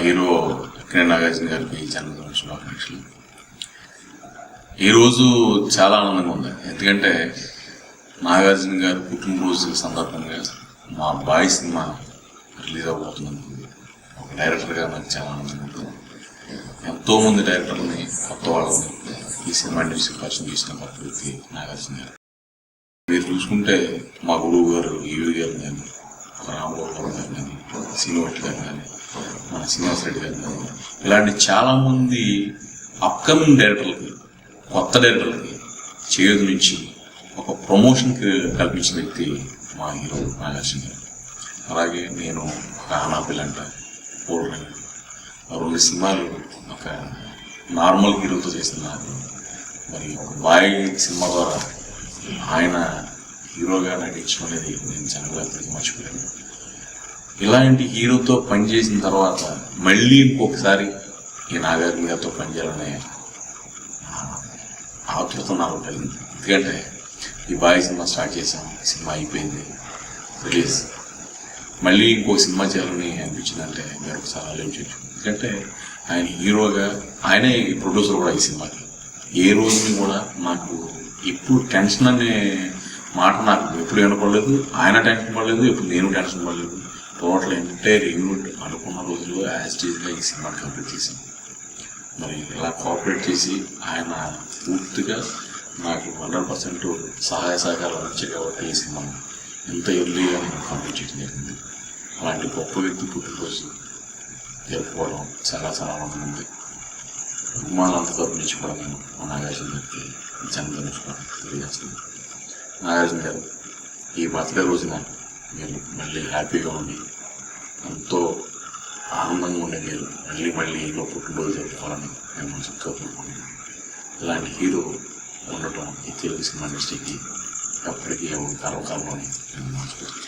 Hero Kiran Nagarjuna గారికి జన్మదిన శుభాకాంక్షలు. ఈరోజు చాలా ఆనందంగా ఉంది, ఎందుకంటే నాగార్జున గారు పుట్టినరోజు సందర్భంగా మా బాయ్ సినిమా రిలీజ్ అవబోతున్నందుకు ఒక డైరెక్టర్గా నాకు చాలా ఆనందంగా ఉంటుంది. ఎంతోమంది డైరెక్టర్ని కొత్త వాళ్ళని ఈ సినిమా ఇండస్ట్రీ పరిచయం చేసిన గొప్ప వ్యక్తి నాగార్జున గారు. మీరు చూసుకుంటే మా గురువు గారు ఈవి గారు కానీ, రామగోపాల్ గారు కానీ, శ్రీనివాస్ గారు కానీ, మన శ్రీనివాస్ రెడ్డి గారు కానీ, ఇలాంటి చాలామంది అప్కమింగ్ డైరెక్టర్లకి, కొత్త డైరెక్టర్లకి చేదు నుంచి ఒక ప్రమోషన్కి కల్పించిన వ్యక్తి మా హీరో నాగార్జున గారు. అలాగే నేను ఒక ఆనాపిల్ అంట పూర్ణ రెండు సినిమాలు ఒక నార్మల్ హీరోతో చేసిన మరి ఒక బాయ్ సినిమా ద్వారా ఆయన హీరోగా నటించడం అనేది నేను చాలా మర్చిపోయాను. ఇలాంటి హీరోతో పనిచేసిన తర్వాత మళ్ళీ ఇంకొకసారి ఈ నాగార్జున గారితో పనిచేయాలనే ఆతృత నాకు కలిగింది. ఎందుకంటే ఈ బాయ్ సినిమా స్టార్ట్ చేసాం, సినిమా అయిపోయింది, రిలీజ్, మళ్ళీ ఇంకో సినిమా చేయాలని అనిపించిందంటే మీరు ఒకసారి ఆలోచించచ్చు. ఎందుకంటే ఆయన హీరోగా ఆయనే ప్రొడ్యూసర్ కూడా ఈ సినిమాకి. ఏ రోజుని కూడా నాకు ఎప్పుడు టెన్షన్ అనే మాట నాకు ఎప్పుడు వినపడలేదు, ఆయన టెన్షన్ పడలేదు, ఎప్పుడు నేను టెన్షన్ పడలేదు. టోటల్ ఎంటైర్ యూనిట్ అనుకున్న రోజుల్లో యాజ్ టీజ్గా ఈ సినిమా కంప్లీట్ చేశాం. మరి ఇలా కోఆపరేట్ చేసి ఆయన పూర్తిగా నాకు 100% సహాయ సహకారాలు వచ్చాయి కాబట్టి ఈ సినిమా ఎంత ఎర్లీగా నేను కంప్లీట్ చేయడం జరిగింది. అలాంటి గొప్ప వ్యక్తి పుట్టినరోజు జరుపుకోవడం చాలా చాలా ఆనందంగా ఉంది. అభిమానులంత తరపు నుంచి కూడా నేను నాగార్జున గారికి జన్మదిన శుభాకాంక్షలు తెలియజేస్తున్నాను. నాగార్జున గారు, ఈ బర్త్డే రోజున మీరు మళ్ళీ హ్యాపీగా ఉండి ఎంతో ఆనందంగా ఉండే మీరు మళ్ళీ ఇంట్లో పుట్టినరోజు జరుపుకోవాలని నేను మనసుగా కోరుకుంటున్నాను. ఇలాంటి హీరో ఉండటం ఈ తెలుగు సినిమా ఇండస్ట్రీకి ఎప్పటికీ గర్వకారణం అని నేను మనసుకుంటున్నాను.